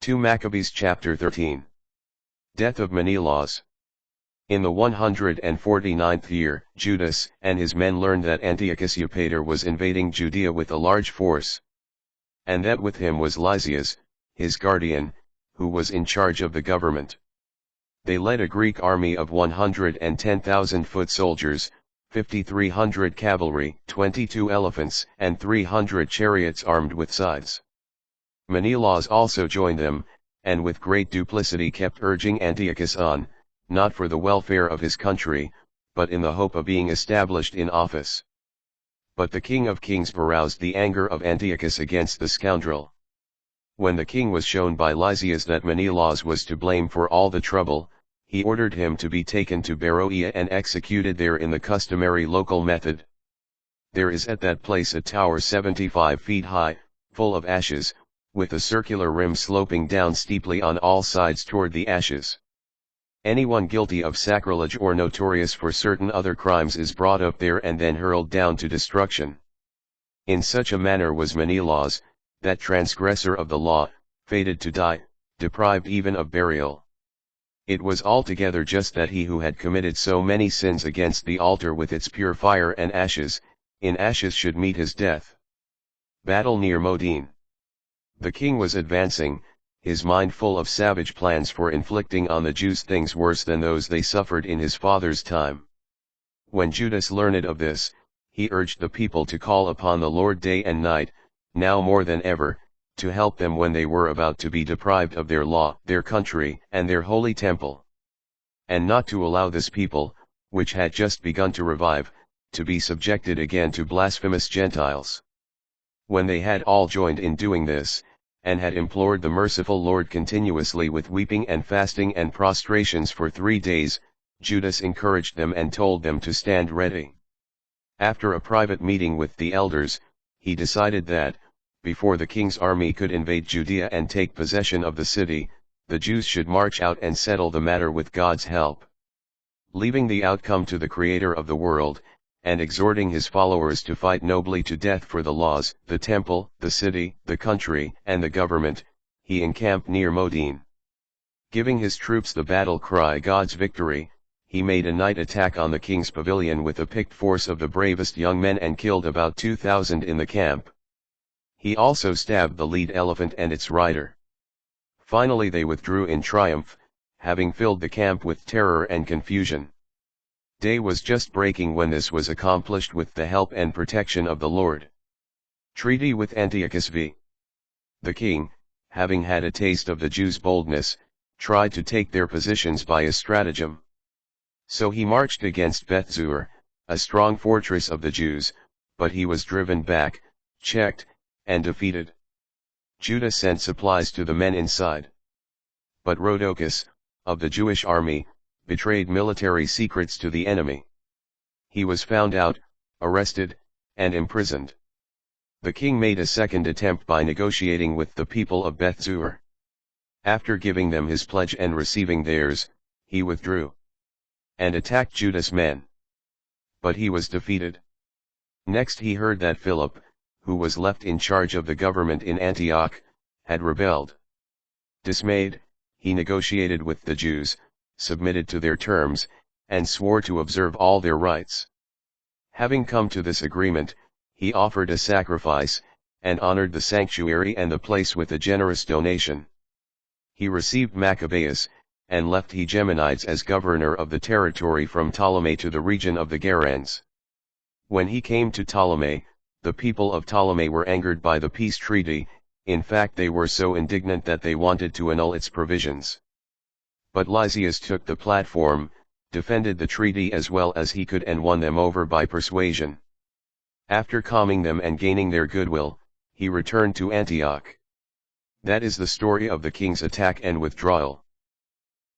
2 Maccabees chapter 13. Death of Menelaus. In the 149th year, Judas and his men learned that Antiochus Eupator was invading Judea with a large force, and that with him was Lysias, his guardian, who was in charge of the government. They led a Greek army of 110,000 foot soldiers, 5,300 cavalry, 22 elephants, and 300 chariots armed with scythes. Menelaus also joined them, and with great duplicity kept urging Antiochus on, not for the welfare of his country, but in the hope of being established in office. But the King of Kings aroused the anger of Antiochus against the scoundrel. When the king was shown by Lysias that Menelaus was to blame for all the trouble, he ordered him to be taken to Beroea and executed there in the customary local method. There is at that place a tower 75 feet high, full of ashes, with a circular rim sloping down steeply on all sides toward the ashes. Anyone guilty of sacrilege or notorious for certain other crimes is brought up there and then hurled down to destruction. In such a manner was Menelaus, that transgressor of the law, fated to die, deprived even of burial. It was altogether just that he who had committed so many sins against the altar with its pure fire and ashes, in ashes should meet his death. Battle near Modin. The king was advancing, his mind full of savage plans for inflicting on the Jews things worse than those they suffered in his father's time. When Judas learned of this, he urged the people to call upon the Lord day and night, now more than ever, to help them when they were about to be deprived of their law, their country, and their holy temple. And not to allow this people, which had just begun to revive, to be subjected again to blasphemous Gentiles. When they had all joined in doing this, and had implored the merciful Lord continuously with weeping and fasting and prostrations for 3 days, Judas encouraged them and told them to stand ready. After a private meeting with the elders, he decided that, before the king's army could invade Judea and take possession of the city, the Jews should march out and settle the matter with God's help. Leaving the outcome to the Creator of the world, and exhorting his followers to fight nobly to death for the laws, the temple, the city, the country, and the government, he encamped near Modin. Giving his troops the battle cry God's victory, he made a night attack on the king's pavilion with a picked force of the bravest young men and killed about 2,000 in the camp. He also stabbed the lead elephant and its rider. Finally they withdrew in triumph, having filled the camp with terror and confusion. Day was just breaking when this was accomplished with the help and protection of the Lord. Treaty with Antiochus v. The king, having had a taste of the Jews' boldness, tried to take their positions by a stratagem. So he marched against Bethzur, a strong fortress of the Jews, but he was driven back, checked, and defeated. Judas sent supplies to the men inside. But Rhodocus, of the Jewish army, betrayed military secrets to the enemy. He was found out, arrested, and imprisoned. The king made a second attempt by negotiating with the people of Bethzur. After giving them his pledge and receiving theirs, he withdrew and attacked Judas' men. But he was defeated. Next he heard that Philip, who was left in charge of the government in Antioch, had rebelled. Dismayed, he negotiated with the Jews, submitted to their terms, and swore to observe all their rights. Having come to this agreement, he offered a sacrifice, and honored the sanctuary and the place with a generous donation. He received Maccabees, and left Hegemonides as governor of the territory from Ptolemy to the region of the Geranes. When he came to Ptolemy, the people of Ptolemy were angered by the peace treaty, in fact they were so indignant that they wanted to annul its provisions. But Lysias took the platform, defended the treaty as well as he could and won them over by persuasion. After calming them and gaining their goodwill, he returned to Antioch. That is the story of the king's attack and withdrawal.